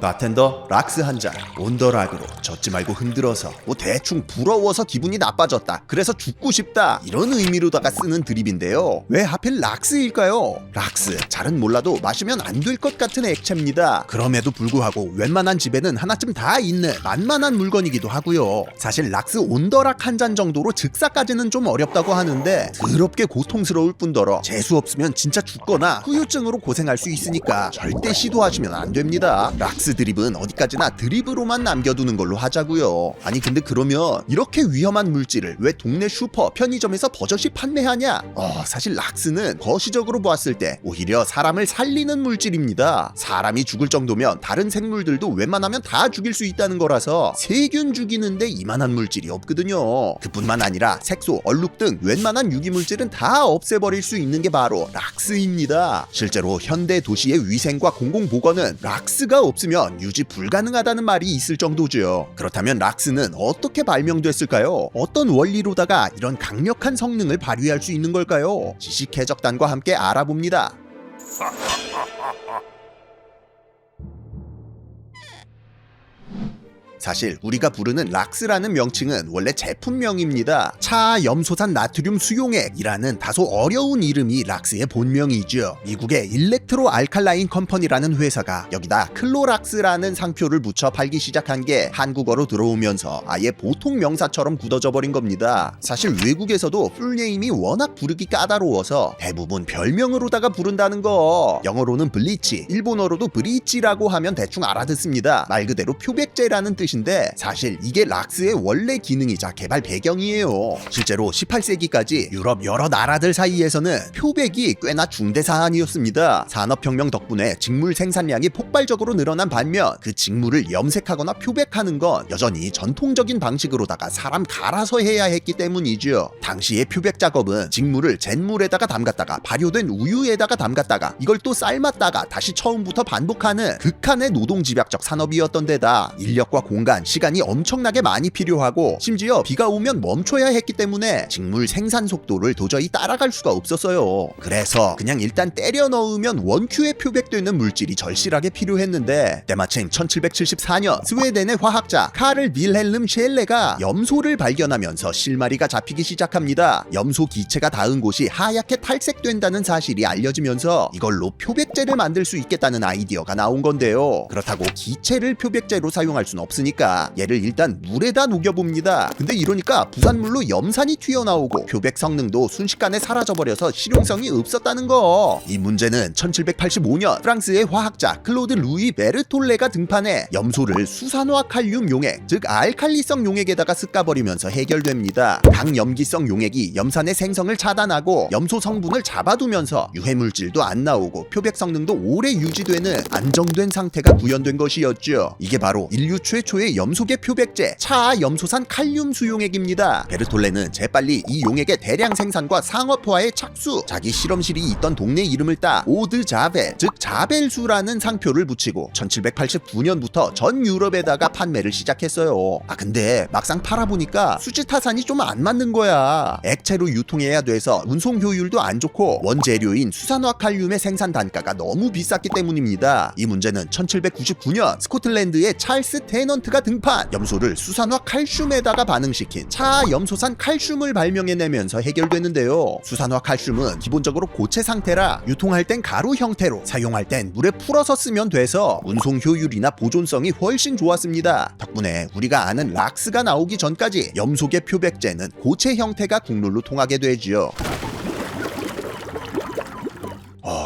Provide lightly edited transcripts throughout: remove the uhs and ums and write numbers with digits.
바텐더 락스 한 잔. 온더락으로 젖지 말고 흔들어서 뭐 대충 부러워서 기분이 나빠졌다, 그래서 죽고 싶다, 이런 의미로다가 쓰는 드립인데요. 왜 하필 락스일까요? 락스, 잘은 몰라도 마시면 안 될 것 같은 액체입니다. 그럼에도 불구하고 웬만한 집에는 하나쯤 다 있는 만만한 물건이기도 하고요. 사실 락스 온더락 한 잔 정도로 즉사까지는 좀 어렵다고 하는데 더럽게 고통스러울 뿐더러 재수 없으면 진짜 죽거나 후유증으로 고생할 수 있으니까 절대 시도하시면 안 됩니다. 락스 드립은 어디까지나 드립으로만 남겨두는 걸로 하자고요. 아니 근데 그러면 이렇게 위험한 물질을 왜 동네 슈퍼, 편의점에서 버젓이 판매하냐? 사실 락스는 거시적으로 보았을 때 오히려 사람을 살리는 물질입니다. 사람이 죽을 정도면 다른 생물들도 웬만하면 다 죽일 수 있다는 거라서 세균 죽이는데 이만한 물질이 없거든요. 그뿐만 아니라 색소, 얼룩 등 웬만한 유기물질은 다 없애버릴 수 있는 게 바로 락스입니다. 실제로 현대 도시의 위생과 공공보건은 락스가 없으면 유지 불가능하다는 말이 있을 정도죠. 그렇다면 락스는 어떻게 발명됐을까요? 어떤 원리로다가 이런 강력한 성능을 발휘할 수 있는 걸까요? 지식해적단과 함께 알아봅니다. 사실 우리가 부르는 락스라는 명칭은 원래 제품명입니다. 차염소산 나트륨 수용액이라는 다소 어려운 이름이 락스의 본명이죠. 미국의 일렉트로 알칼라인 컴퍼니라는 회사가 여기다 클로락스라는 상표를 붙여 팔기 시작한 게 한국어로 들어오면서 아예 보통 명사처럼 굳어져 버린 겁니다. 사실 외국에서도 풀네임이 워낙 부르기 까다로워서 대부분 별명으로다가 부른다는 거. 영어로는 블리치, 일본어로도 브리치라고 하면 대충 알아듣습니다. 말 그대로 표백제라는 뜻인데 사실 이게 락스의 원래 기능이자 개발 배경이에요. 실제로 18세기까지 유럽 여러 나라들 사이에서는 표백이 꽤나 중대 사안이었습니다. 산업혁명 덕분에 직물 생산량이 폭발적으로 늘어난 반면 그 직물을 염색하거나 표백하는 건 여전히 전통적인 방식으로다가 사람 갈아서 해야 했기 때문이죠. 당시의 표백 작업은 직물을 잿물에다가 담갔다가 발효된 우유에다가 담갔다가 이걸 또 삶았다가 다시 처음부터 반복하는 극한의 노동집약적 산업이었던 데다 인력과 공간, 시간이 엄청나게 많이 필요하고 심지어 비가 오면 멈춰야 했기 때문에 직물 생산 속도를 도저히 따라갈 수가 없었어요. 그래서 그냥 일단 때려 넣으면 원큐에 표백되는 물질이 절실하게 필요했는데 때마침 1774년 스웨덴의 화학자 카를 빌헬름 셸레가 염소를 발견하면서 실마리가 잡히기 시작합니다. 염소 기체가 닿은 곳이 하얗게 탈색된다는 사실이 알려지면서 이걸로 표백제를 만들 수 있겠다는 아이디어가 나온 건데요. 그렇다고 기체를 표백제로 사용할 순 없으니까 얘를 일단 물에다 녹여봅니다. 근데 이러니까 부산물로 염산이 튀어나오고 표백 성능도 순식간에 사라져버려서 실용성이 없었다는 거. 이 문제는 1785년 프랑스의 화학자 클로드 루이 베르톨레가 등판해 염소를 수산화 칼륨 용액, 즉 알칼리성 용액에다가 습가버리면서 해결됩니다. 강염기성 용액이 염산의 생성을 차단하고 염소 성분을 잡아두면서 유해물질도 안 나오고 표백 성능도 오래 유지되는 안정된 상태가 구현된 것이었죠. 이게 바로 인류 최초의 염소계 표백제 차염소산 칼륨 수용액입니다. 베르톨레는 재빨리 이 용액의 대량 생산과 상업화에 착수. 자기 실험실이 있던 동네 이름을 따 오드 자벨, 즉 자벨수라는 상표를 붙이고 1789년부터 전 유럽에다가 판매를 시작했어요. 근데 막상 팔아보니까 수지타산이 좀 안 맞는 거야. 액체로 유통해야 돼서 운송 효율도 안 좋고 원재료인 수산화 칼륨의 생산 단가가 너무 비쌌기 때문입니다. 이 문제는 1799년 스코틀랜드의 찰스 테넌트가 등판, 염소를 수산화 칼슘에다가 반응시킨 차염소산 칼슘을 발명해내면서 해결되는데요. 수산화 칼슘은 기본적으로 고체 상태라 유통할 땐 가루 형태로, 사용할 땐 물에 풀어서 쓰면 돼서 운송 효율이나 보존성이 훨씬 좋았습니다. 덕분에 우리가 아는 락스가 나오기 전까지 염소계 표백제는 고체 형태가 국룰로 통하게 되지요.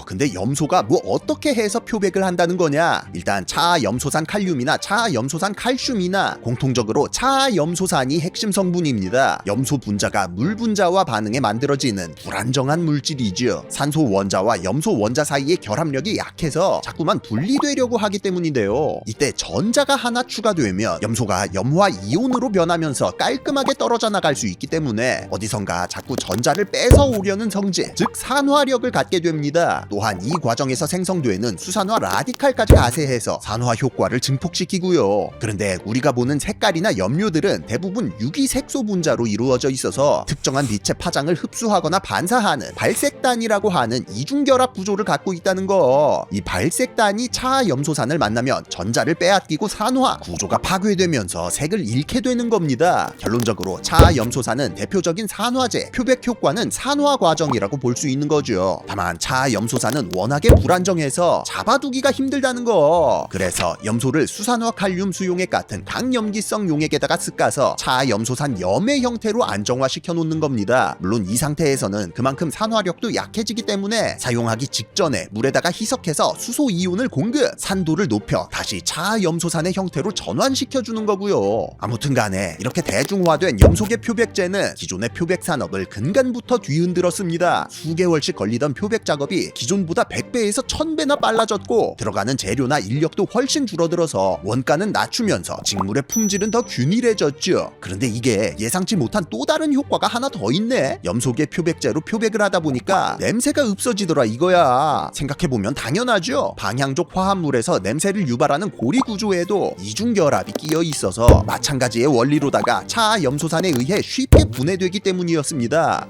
근데 염소가 뭐 어떻게 해서 표백을 한다는 거냐? 일단 차염소산 칼륨이나 차염소산 칼슘이나 공통적으로 차염소산이 핵심 성분입니다. 염소 분자가 물 분자와 반응해 만들어지는 불안정한 물질이죠. 산소 원자와 염소 원자 사이의 결합력이 약해서 자꾸만 분리되려고 하기 때문인데요. 이때 전자가 하나 추가되면 염소가 염화 이온으로 변하면서 깔끔하게 떨어져 나갈 수 있기 때문에 어디선가 자꾸 전자를 뺏어 오려는 성질, 즉 산화력을 갖게 됩니다. 또 또한 이 과정에서 생성되는 수산화 라디칼까지 가세해서 산화 효과를 증폭시키고요. 그런데 우리가 보는 색깔이나 염료들은 대부분 유기색소 분자로 이루어져 있어서 특정한 빛의 파장을 흡수하거나 반사하는 발색단이라고 하는 이중결합 구조를 갖고 있다는 거. 이 발색단이 차염소산을 만나면 전자를 빼앗기고 산화 구조가 파괴되면서 색을 잃게 되는 겁니다. 결론적으로 차염소산은 대표적인 산화제, 표백 효과는 산화 과정이라고 볼 수 있는 거죠. 다만 차염소산은 워낙에 불안정해서 잡아두기가 힘들다는 거. 그래서 염소를 수산화 칼륨 수용액 같은 강염기성 용액에다가 습가서 차염소산 염의 형태로 안정화시켜 놓는 겁니다. 물론 이 상태에서는 그만큼 산화력도 약해지기 때문에 사용하기 직전에 물에다가 희석해서 수소 이온을 공급, 산도를 높여 다시 차염소산의 형태로 전환시켜주는 거고요. 아무튼 간에 이렇게 대중화된 염소계 표백제는 기존의 표백 산업을 근간부터 뒤흔들었습니다. 수개월씩 걸리던 표백 작업이 기존보다 100배에서 1000배나 빨라졌고 들어가는 재료나 인력도 훨씬 줄어들어서 원가는 낮추면서 직물의 품질은 더 균일해졌죠. 그런데 이게 예상치 못한 또 다른 효과가 하나 더 있네. 염소계 표백제로 표백을 하다 보니까 냄새가 없어지더라 이거야. 생각해보면 당연하죠. 방향족 화합물에서 냄새를 유발하는 고리 구조에도 이중결합이 끼어 있어서 마찬가지의 원리로다가 차염소산에 의해 쉽게 분해되기 때문이었습니다.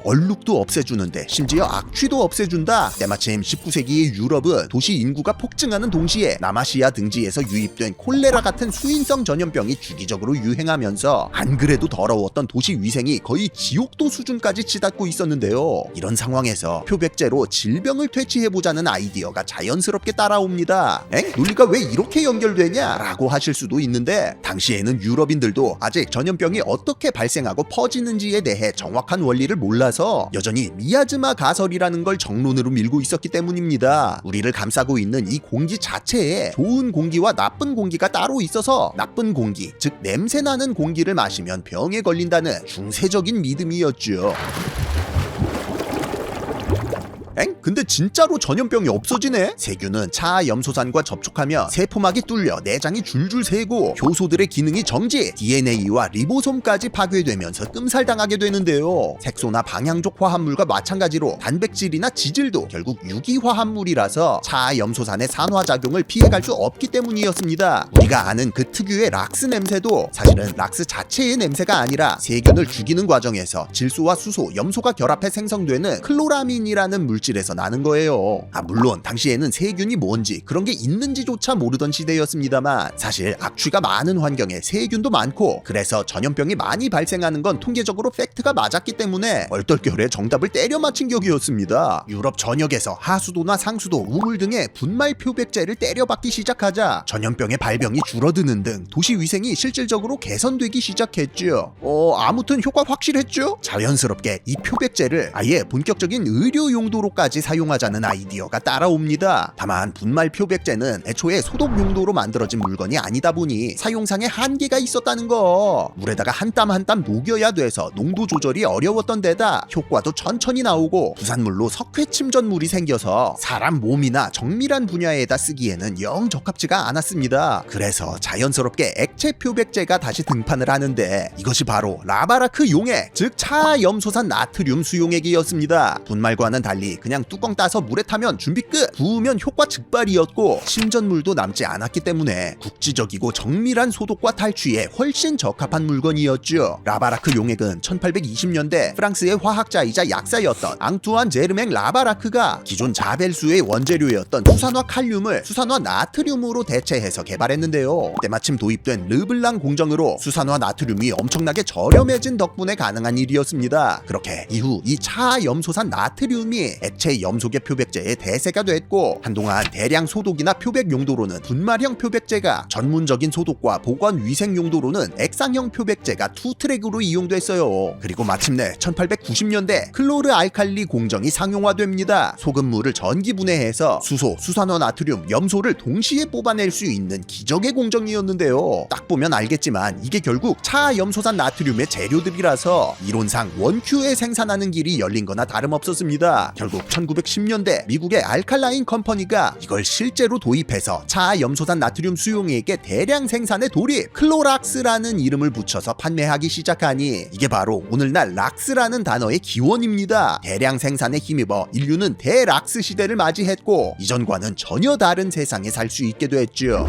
얼룩도 없애주는데 심지어 악취도 없애준다. 때마침 19세기의 유럽은 도시 인구가 폭증하는 동시에 남아시아 등지에서 유입된 콜레라 같은 수인성 전염병이 주기적으로 유행하면서 안 그래도 더러웠던 도시 위생이 거의 지옥도 수준까지 치닫고 있었는데요. 이런 상황에서 표백제로 질병을 퇴치해보자는 아이디어가 자연스럽게 따라옵니다. 논리가 왜 이렇게 연결되냐? 라고 하실 수도 있는데 당시에는 유럽인들도 아직 전염병이 어떻게 발생하고 퍼지는지에 대해 정확한 원리를 몰라서 여전히 미아즈마 가설이라는 걸 정론으로 밀고 있었기 때문입니다. 우리를 감싸고 있는 이 공기 자체에 좋은 공기와 나쁜 공기가 따로 있어서 나쁜 공기, 즉 냄새나는 공기를 마시면 병에 걸린다는 중세적인 믿음이었죠. 근데 진짜로 전염병이 없어지네? 세균은 차염소산과 접촉하며 세포막이 뚫려 내장이 줄줄 새고 효소들의 기능이 정지, DNA와 리보솜까지 파괴되면서 끔살당하게 되는데요. 색소나 방향족 화합물과 마찬가지로 단백질이나 지질도 결국 유기화합물이라서 차염소산의 산화작용을 피해갈 수 없기 때문이었습니다. 우리가 아는 그 특유의 락스 냄새도 사실은 락스 자체의 냄새가 아니라 세균을 죽이는 과정에서 질소와 수소, 염소가 결합해 생성되는 클로라민이라는 물질에서 나는 거예요. 물론 당시에는 세균이 뭔지 그런 게 있는지조차 모르던 시대였습니다만 사실 악취가 많은 환경에 세균도 많고 그래서 전염병이 많이 발생하는 건 통계적으로 팩트가 맞았기 때문에 얼떨결에 정답을 때려 맞힌 격이었습니다. 유럽 전역에서 하수도나 상수도, 우물 등의 분말 표백제를 때려박기 시작하자 전염병의 발병이 줄어드는 등 도시 위생이 실질적으로 개선되기 시작했죠. 아무튼 효과 확실했죠? 자연스럽게 이 표백제를 아예 본격적인 의료 용도로까지 사용하자는 아이디어가 따라옵니다. 다만 분말 표백제는 애초에 소독 용도로 만들어진 물건이 아니다 보니 사용상의 한계가 있었다는 거. 물에다가 한 땀 한 땀 녹여야 돼서 농도 조절이 어려웠던 데다 효과도 천천히 나오고 부산물로 석회 침전물이 생겨서 사람 몸이나 정밀한 분야에다 쓰기에는 영 적합지가 않았습니다. 그래서 자연스럽게 액체 표백제가 다시 등판을 하는데 이것이 바로 라바라크 용액, 즉 차염소산 나트륨 수용액이었습니다. 분말과는 달리 그냥 뚜껑 따서 물에 타면 준비 끝! 부으면 효과 즉발이었고 침전물도 남지 않았기 때문에 국지적이고 정밀한 소독과 탈취에 훨씬 적합한 물건이었죠. 라바라크 용액은 1820년대 프랑스의 화학자이자 약사였던 앙투안 제르맹 라바라크가 기존 자벨수의 원재료였던 수산화 칼륨을 수산화 나트륨으로 대체해서 개발했는데요. 때마침 도입된 르블랑 공정으로 수산화 나트륨이 엄청나게 저렴해진 덕분에 가능한 일이었습니다. 그렇게 이후 이 차염소산 나트륨이 액체 염소계 표백제의 대세가 됐고 한동안 대량 소독이나 표백 용도로는 분말형 표백제가, 전문적인 소독과 보관 위생 용도로는 액상형 표백제가 투트랙으로 이용됐어요. 그리고 마침내 1890년대 클로르 알칼리 공정이 상용화됩니다. 소금물을 전기 분해해서 수소, 수산화 나트륨, 염소를 동시에 뽑아낼 수 있는 기적의 공정이었는데요. 딱 보면 알겠지만 이게 결국 차염소산 나트륨의 재료들이라서 이론상 원큐에 생산하는 길이 열린 거나 다름없었습니다. 결국 1910년대 미국의 알칼라인 컴퍼니가 이걸 실제로 도입해서 차염소산 나트륨 수용액의 대량 생산에 돌입, 클로락스라는 이름을 붙여서 판매하기 시작하니 이게 바로 오늘날 락스라는 단어의 기원입니다. 대량 생산에 힘입어 인류는 대락스 시대를 맞이했고 이전과는 전혀 다른 세상에 살 수 있게 됐죠.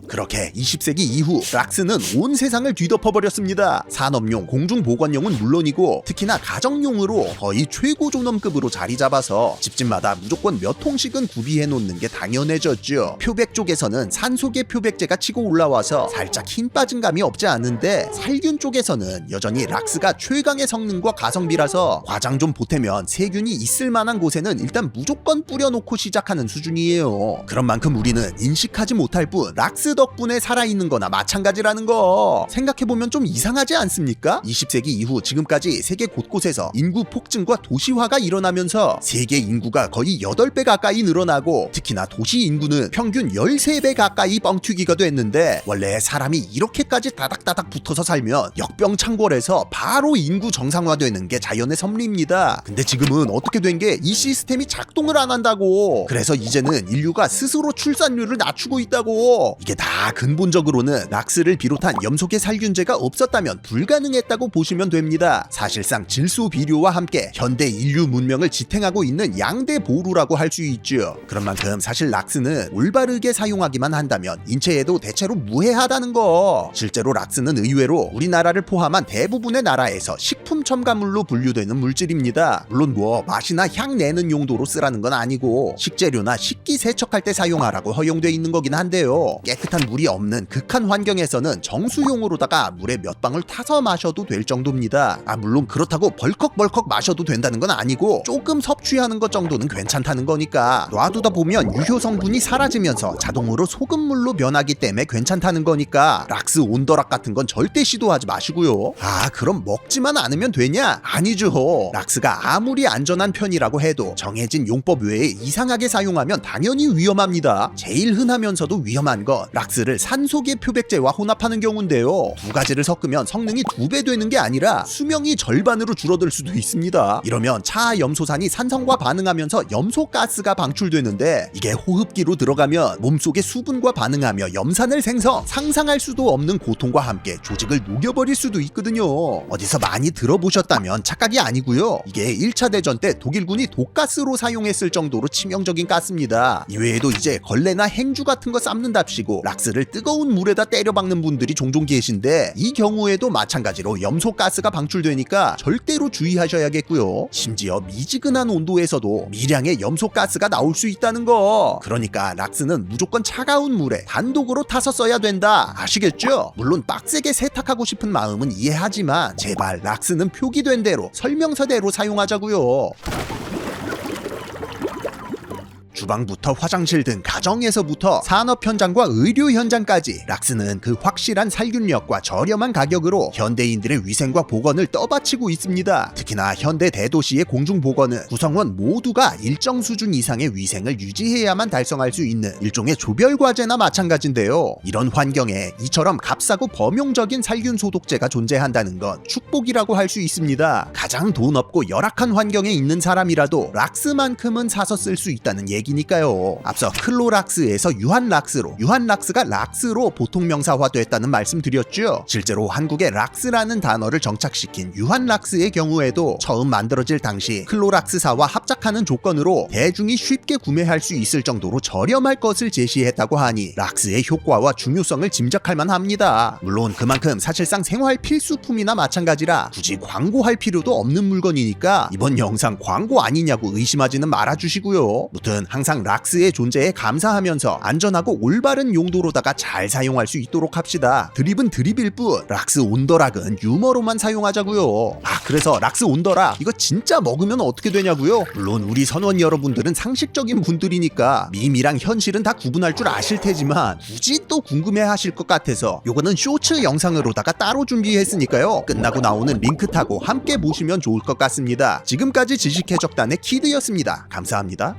그렇게 20세기 이후 락스는 온 세상을 뒤덮어버렸습니다. 산업용, 공중보관용은 물론이고 특히나 가정용으로 거의 최고 존엄급으로 자리 잡아서 집집마다 무조건 몇 통씩은 구비해 놓는 게 당연해졌죠. 표백 쪽에서는 산소계 표백제가 치고 올라와서 살짝 힘 빠진 감이 없지 않은데 살균 쪽에서는 여전히 락스가 최강의 성능과 가성비라서 과장 좀 보태면 세균이 있을 만한 곳에는 일단 무조건 뿌려놓고 시작하는 수준이에요. 그런 만큼 우리는 인식하지 못할 뿐 락스 덕분에 살아있는 거나 마찬가지라는 거 생각해보면 좀 이상하지 않습니까? 20세기 이후 지금까지 세계 곳곳에서 인구 폭증과 도시화가 일어나면서 세계 인구가 거의 8배 가까이 늘어나고 특히나 도시 인구는 평균 13배 가까이 뻥튀기가 됐는데 원래 사람이 이렇게까지 다닥다닥 붙어서 살면 역병창궐해서 바로 인구 정상화되는 게 자연의 섭리입니다. 근데 지금은 어떻게 된 게 이 시스템이 작동을 안 한다고. 그래서 이제는 인류가 스스로 출산율을 낮추고 있다고. 이게 다 근본적으로는 락스를 비롯한 염소계 살균제가 없었다면 불가능했다고 보시면 됩니다. 사실상 질소 비료와 함께 현대 인류 문명을 지탱하고 있는 양대 보루라고 할 수 있죠. 그런 만큼 사실 락스는 올바르게 사용하기만 한다면 인체에도 대체로 무해하다는 거. 실제로 락스는 의외로 우리나라를 포함한 대부분의 나라에서 식품 첨가물로 분류되는 물질입니다. 물론 뭐 맛이나 향 내는 용도로 쓰라는 건 아니고 식재료나 식기 세척할 때 사용하라고 허용돼 있는 거긴 한데요. 깨끗한 물이 없는 극한 환경에서는 정수용으로다가 물에 몇 방울 타서 마셔도 될 정도입니다. 물론 그렇다고 벌컥벌컥 마셔도 된다는 건 아니고 조금 섭취하는 것 정도는 괜찮다는 거니까 놔두다 보면 유효 성분이 사라지면서 자동으로 소금물로 변하기 때문에 괜찮다는 거니까 락스 온더락 같은 건 절대 시도하지 마시고요. 그럼 먹지만 않으면 되냐? 아니죠. 락스가 아무리 안전한 편이라고 해도 정해진 용법 외에 이상하게 사용하면 당연히 위험합니다. 제일 흔하면서도 위험한 건 락스를 산소계 표백제와 혼합하는 경우인데요. 두 가지를 섞으면 성능이 2배 되는 게 아니라 수명이 절반으로 줄어들 수도 있습니다. 이러면 차염소산이 산성과 반응하면서 염소가스가 방출되는데 이게 호흡기로 들어가면 몸속의 수분과 반응하며 염산을 생성, 상상할 수도 없는 고통과 함께 조직을 녹여버릴 수도 있거든요. 어디서 많이 들어보셨다면 착각이 아니고요. 이게 1차 대전 때 독일군이 독가스로 사용했을 정도로 치명적인 가스입니다. 이외에도 이제 걸레나 행주 같은 거 삶는답시고 락스를 뜨거운 물에다 때려박는 분들이 종종 계신데 이 경우에도 마찬가지로 염소가스가 방출되니까 절대로 주의하셔야겠고요. 심지어 미지근한 온도에서도 미량의 염소가스가 나올 수 있다는 거. 그러니까 락스는 무조건 차가운 물에 단독으로 타서 써야 된다. 아시겠죠? 물론 빡세게 세탁하고 싶은 마음은 이해하지만 제발 락스는 표기된 대로 설명서대로 사용하자고요. 주방부터 화장실 등 가정에서부터 산업 현장과 의료 현장까지 락스는 그 확실한 살균력과 저렴한 가격으로 현대인들의 위생과 보건을 떠받치고 있습니다. 특히나 현대 대도시의 공중보건은 구성원 모두가 일정 수준 이상의 위생을 유지해야만 달성할 수 있는 일종의 조별과제나 마찬가지인데요. 이런 환경에 이처럼 값싸고 범용적인 살균 소독제가 존재한다는 건 축복이라고 할 수 있습니다. 가장 돈 없고 열악한 환경에 있는 사람이라도 락스만큼은 사서 쓸 수 있다는 얘기니까요. 앞서 클로락스에서 유한락스로, 유한락스가 락스로 보통 명사화됐다는 말씀 드렸죠. 실제로 한국에 락스라는 단어를 정착시킨 유한락스의 경우에도 처음 만들어질 당시 클로락스사와 합작하는 조건으로 대중이 쉽게 구매할 수 있을 정도로 저렴할 것을 제시했다고 하니 락스의 효과와 중요성을 짐작할 만합니다. 물론 그만큼 사실상 생활 필수품이나 마찬가지라 굳이 광고할 필요도 없는 물건이니까 이번 영상 광고 아니냐고 의심하지는 말아주시고요. 무튼 항상 락스의 존재에 감사하면서 안전하고 올바른 용도로다가 잘 사용할 수 있도록 합시다. 드립은 드립일 뿐 락스 온더락은 유머로만 사용하자고요. 그래서 락스 온더락 이거 진짜 먹으면 어떻게 되냐고요? 물론 우리 선원 여러분들은 상식적인 분들이니까 밈이랑 현실은 다 구분할 줄 아실 테지만 굳이 또 궁금해하실 것 같아서 요거는 쇼츠 영상으로다가 따로 준비했으니까요. 끝나고 나오는 링크 타고 함께 보시면 좋을 것 같습니다. 지금까지 지식해적단의 키드였습니다. 감사합니다.